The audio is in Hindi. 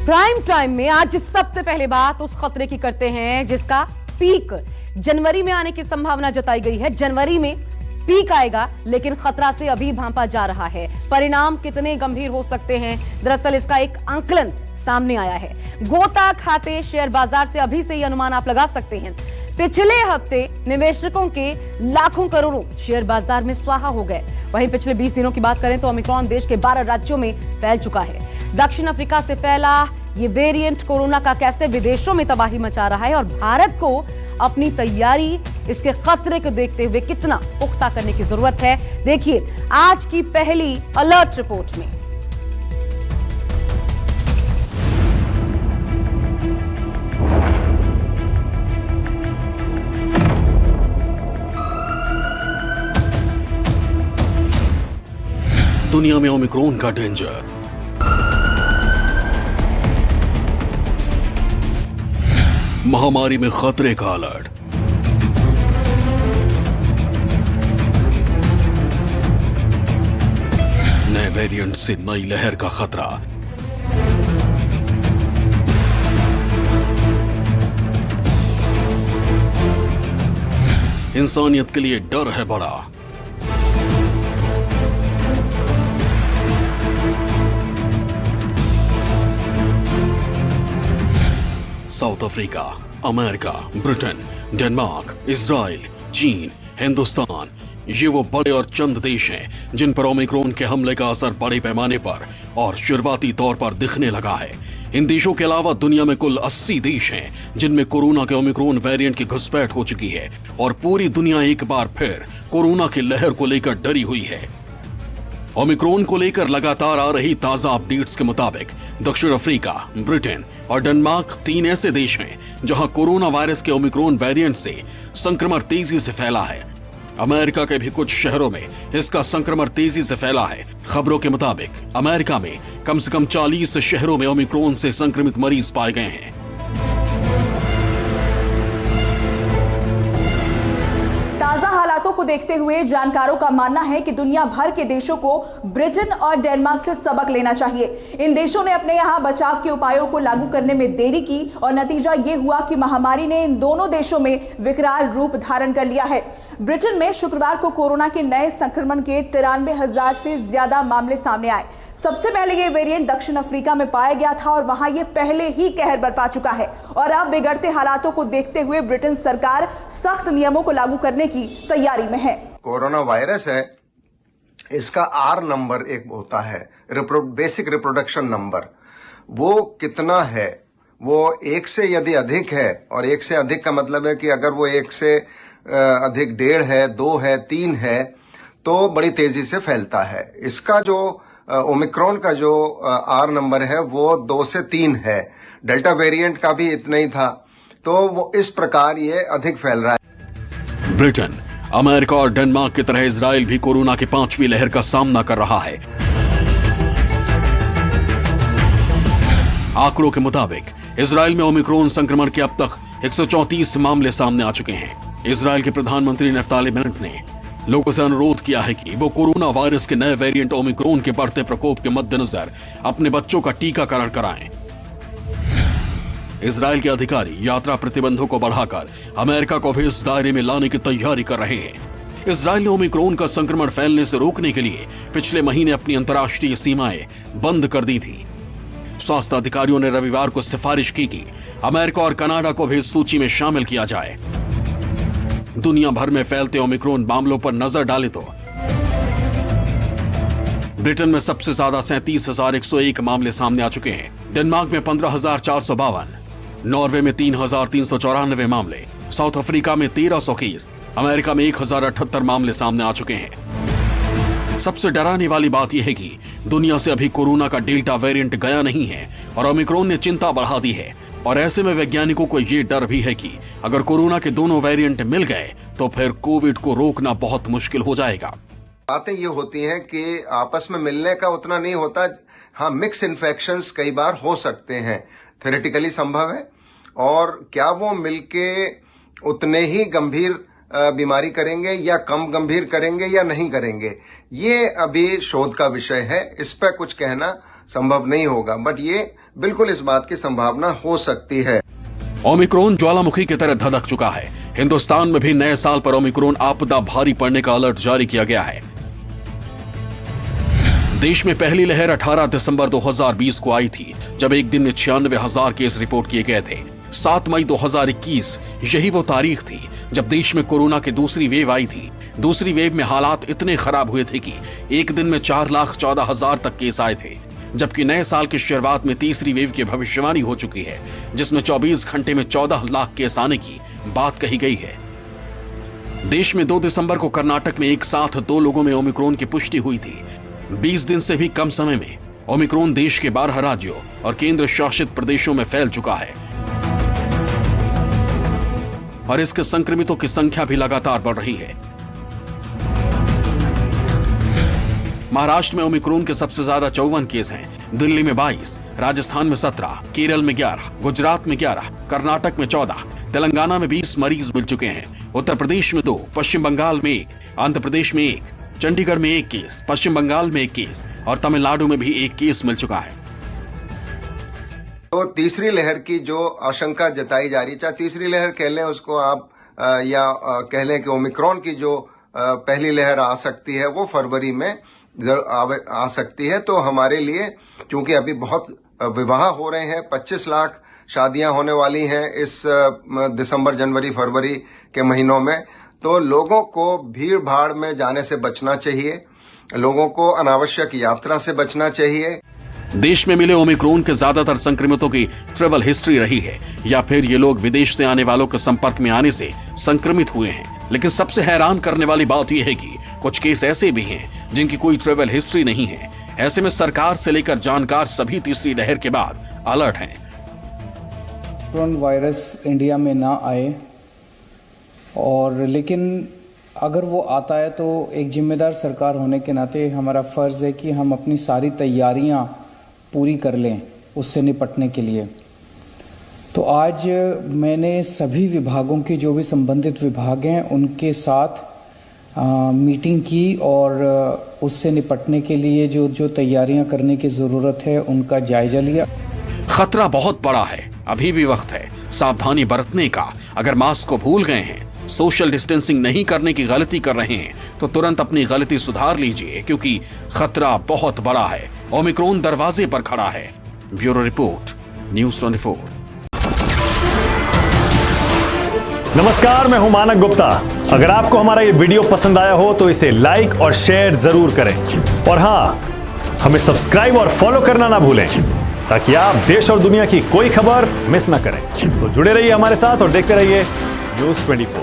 प्राइम टाइम में आज सबसे पहले बात उस खतरे की करते हैं जिसका पीक जनवरी में आने की संभावना जताई गई है। जनवरी में पीक आएगा, लेकिन खतरा से अभी भांपा जा रहा है। परिणाम कितने गंभीर हो सकते हैं, दरअसल इसका एक आंकलन सामने आया है। गोता खाते शेयर बाजार से अभी से ही अनुमान आप लगा सकते हैं। पिछले हफ्ते निवेशकों के लाखों करोड़ों शेयर बाजार में स्वाहा हो गए। वहीं पिछले 20 दिनों की बात करें तो ओमिक्रॉन देश के 12 राज्यों में फैल चुका है। दक्षिण अफ्रीका से फैला ये वेरिएंट कोरोना का कैसे विदेशों में तबाही मचा रहा है और भारत को अपनी तैयारी इसके खतरे को देखते हुए कितना पुख्ता करने की जरूरत है, देखिए आज की पहली अलर्ट रिपोर्ट में। दुनिया में ओमिक्रॉन का डेंजर, महामारी में खतरे का अलर्ट, नए वेरिएंट से नई लहर का खतरा, इंसानियत के लिए डर है बड़ा। South Africa, America, Britain, Denmark, Israel, चीन, हिंदुस्तान, ये वो बड़े और चंद देश हैं जिन पर ओमिक्रॉन के हमले का असर बड़े पैमाने पर और शुरुआती तौर पर दिखने लगा है। इन देशों के अलावा दुनिया में कुल 80 देश हैं जिनमें कोरोना के ओमिक्रॉन वेरिएंट की घुसपैठ हो चुकी है और पूरी दुनिया एक बार फिर कोरोना की लहर को लेकर डरी हुई है। ओमिक्रॉन को लेकर लगातार आ रही ताजा अपडेट्स के मुताबिक दक्षिण अफ्रीका, ब्रिटेन और डेनमार्क 3 ऐसे देश हैं जहां कोरोना वायरस के ओमिक्रॉन वेरिएंट से संक्रमण तेजी से फैला है। अमेरिका के भी कुछ शहरों में इसका संक्रमण तेजी से फैला है। खबरों के मुताबिक अमेरिका में कम से कम 40 शहरों में ओमिक्रॉन से संक्रमित मरीज पाए गए हैं। ताजा हालातों को देखते हुए जानकारों का मानना है कि दुनिया भर के देशों को ब्रिटेन और डेनमार्क से सबक लेना चाहिए। इन देशों ने अपने यहां बचाव के उपायों को लागू करने में देरी की और नतीजा ये हुआ कि महामारी ने इन दोनों देशों में विकराल रूप धारण कर लिया है। ब्रिटेन में शुक्रवार को कोरोना के नए संक्रमण के 93,000 से ज्यादा मामले सामने आए। सबसे पहले ये वेरिएंट दक्षिण अफ्रीका में पाया गया था और वहां ये पहले ही कहर बरपा चुका है और अब बिगड़ते हालातों को देखते हुए ब्रिटेन सरकार सख्त नियमों को लागू करने की तैयारी में है। कोरोना वायरस है, इसका आर नंबर एक होता है, बेसिक रिप्रोडक्शन नंबर। वो कितना है, वो 1 से यदि अधिक है, और 1 से अधिक का मतलब है कि अगर वो 1 से अधिक 1.5 है, 2 है, 3 है, तो बड़ी तेजी से फैलता है। इसका जो ओमिक्रॉन का जो आर नंबर है वो 2 से 3 है। डेल्टा वेरिएंट का भी इतना ही था, तो वो इस प्रकार ये अधिक फैल रहा है। ब्रिटेन, अमेरिका और डेनमार्क की तरह इजराइल भी कोरोना की 5वीं लहर का सामना कर रहा है। आंकड़ों के मुताबिक इजराइल में ओमिक्रॉन संक्रमण के अब तक 134 मामले सामने आ चुके हैं। इजराइल के प्रधानमंत्री नफ्ताली बेनेट ने लोगों से अनुरोध किया है कि वो कोरोना वायरस के नए वेरिएंट ओमिक्रॉन के बढ़ते प्रकोप के मद्देनजर अपने बच्चों का टीकाकरण कराएं। इजराइल के अधिकारी यात्रा प्रतिबंधों को बढ़ाकर अमेरिका को भी इस दायरे में लाने की तैयारी कर रहे हैं। इजराइल ने ओमिक्रॉन का संक्रमण फैलने से रोकने के लिए पिछले महीने अपनी अंतर्राष्ट्रीय सीमाएं बंद कर दी थी। स्वास्थ्य अधिकारियों ने रविवार को सिफारिश की कि अमेरिका और कनाडा को भी इस सूची में शामिल किया जाए। दुनिया भर में फैलते ओमिक्रॉन मामलों पर नजर डाले तो ब्रिटेन में सबसे ज्यादा 37,101 मामले सामने आ चुके हैं। डेनमार्क में 15,452, नॉर्वे में 3,394 मामले, साउथ अफ्रीका में 1,300 केस, अमेरिका में 1,078 मामले सामने आ चुके हैं। सबसे डराने वाली बात यह है कि दुनिया से अभी कोरोना का डेल्टा वेरिएंट गया नहीं है और ओमिक्रॉन ने चिंता बढ़ा दी है। और ऐसे में वैज्ञानिकों को यह डर भी है कि अगर कोरोना के दोनों वेरिएंट मिल गए तो फिर कोविड को रोकना बहुत मुश्किल हो जाएगा। बातें ये होती हैं कि आपस में मिलने का उतना नहीं होता। हाँ, मिक्स इन्फेक्शंस कई बार हो सकते हैं, थ्योरेटिकली संभव है। और क्या वो मिलके उतने ही गंभीर बीमारी करेंगे या कम गंभीर करेंगे या नहीं करेंगे, ये अभी शोध का विषय है। इस पर कुछ कहना संभव नहीं होगा, बट ये बिल्कुल इस बात की संभावना हो सकती है। ओमिक्रॉन ज्वालामुखी की तरह धधक चुका है। हिंदुस्तान में भी नए साल पर ओमिक्रॉन आपदा भारी पड़ने का अलर्ट जारी किया गया है। देश में पहली लहर 18 दिसंबर 2020 को आई थी, जब एक दिन में 96,000 केस रिपोर्ट किए गए थे। 7 मई 2021 यही वो तारीख थी जब देश में कोरोना की दूसरी वेव आई थी। दूसरी वेव में हालात इतने खराब हुए थे कि एक दिन में 4,14,000 तक केस आए थे, जबकि नए साल की शुरुआत में तीसरी वेव की भविष्यवाणी हो चुकी है, जिसमें 24 घंटे में 14 लाख केस आने की बात कही गई है। देश में 2 दिसंबर को कर्नाटक में एक साथ 2 लोगों में ओमिक्रॉन की पुष्टि हुई थी। 20 दिन से भी कम समय में ओमिक्रॉन देश के 12 राज्यों और केंद्र शासित प्रदेशों में फैल चुका है और इसके संक्रमितों की संख्या भी लगातार बढ़ रही है। महाराष्ट्र में ओमिक्रॉन के सबसे ज्यादा 54 केस हैं, दिल्ली में 22, राजस्थान में 17, केरल में 11, गुजरात में 11, कर्नाटक में 14, तेलंगाना में 20 मरीज मिल चुके हैं, उत्तर प्रदेश में 2, पश्चिम बंगाल में 1, आंध्र प्रदेश में 1, चंडीगढ़ में 1 केस, पश्चिम बंगाल में 1 केस और तमिलनाडु में भी 1 केस मिल चुका है। तो तीसरी लहर की जो आशंका जताई जा रही, चाहे तीसरी लहर कह लें उसको आप या कह लें कि ओमिक्रॉन की जो पहली लहर आ सकती है वो फरवरी में आ सकती है, तो हमारे लिए क्योंकि अभी बहुत विवाह हो रहे हैं, 25 लाख शादियां होने वाली हैं इस दिसंबर, जनवरी, फरवरी के महीनों में, तो लोगों को भीड़ भाड़ में जाने से बचना चाहिए, लोगों को अनावश्यक यात्रा से बचना चाहिए। देश में मिले ओमिक्रॉन के ज्यादातर संक्रमितों की ट्रेवल हिस्ट्री रही है या फिर ये लोग विदेश से आने वालों के संपर्क में आने से संक्रमित हुए हैं। लेकिन सबसे हैरान करने वाली बात यह है कि कुछ केस ऐसे भी हैं जिनकी कोई ट्रेवल हिस्ट्री नहीं है। ऐसे में सरकार से लेकर जानकार सभी तीसरी लहर के बाद अलर्ट हैं। ओमिक्रॉन वायरस इंडिया में ना आए, और लेकिन अगर वो आता है तो एक जिम्मेदार सरकार होने के नाते हमारा फ़र्ज़ है कि हम अपनी सारी तैयारियां पूरी कर लें उससे निपटने के लिए। तो आज मैंने सभी विभागों के जो भी संबंधित विभाग हैं उनके साथ मीटिंग की और उससे निपटने के लिए जो तैयारियां करने की ज़रूरत है उनका जायजा लिया। खतरा बहुत बड़ा है, अभी भी वक्त है सावधानी बरतने का। अगर मास्क को भूल गए हैं, सोशल डिस्टेंसिंग नहीं करने की गलती कर रहे हैं, तो तुरंत अपनी गलती सुधार लीजिए, क्योंकि खतरा बहुत बड़ा है। ओमिक्रॉन दरवाजे पर खड़ा है। Bureau report, news 24। नमस्कार, मैं हूं मानक गुप्ता। अगर आपको हमारा ये वीडियो पसंद आया हो तो इसे लाइक और शेयर जरूर करें, और हाँ, हमें सब्सक्राइब और फॉलो करना ना भूलें ताकि आप देश और दुनिया की कोई खबर मिस ना करें। तो जुड़े रहिए हमारे साथ और देखते रहिए न्यूज़ 24।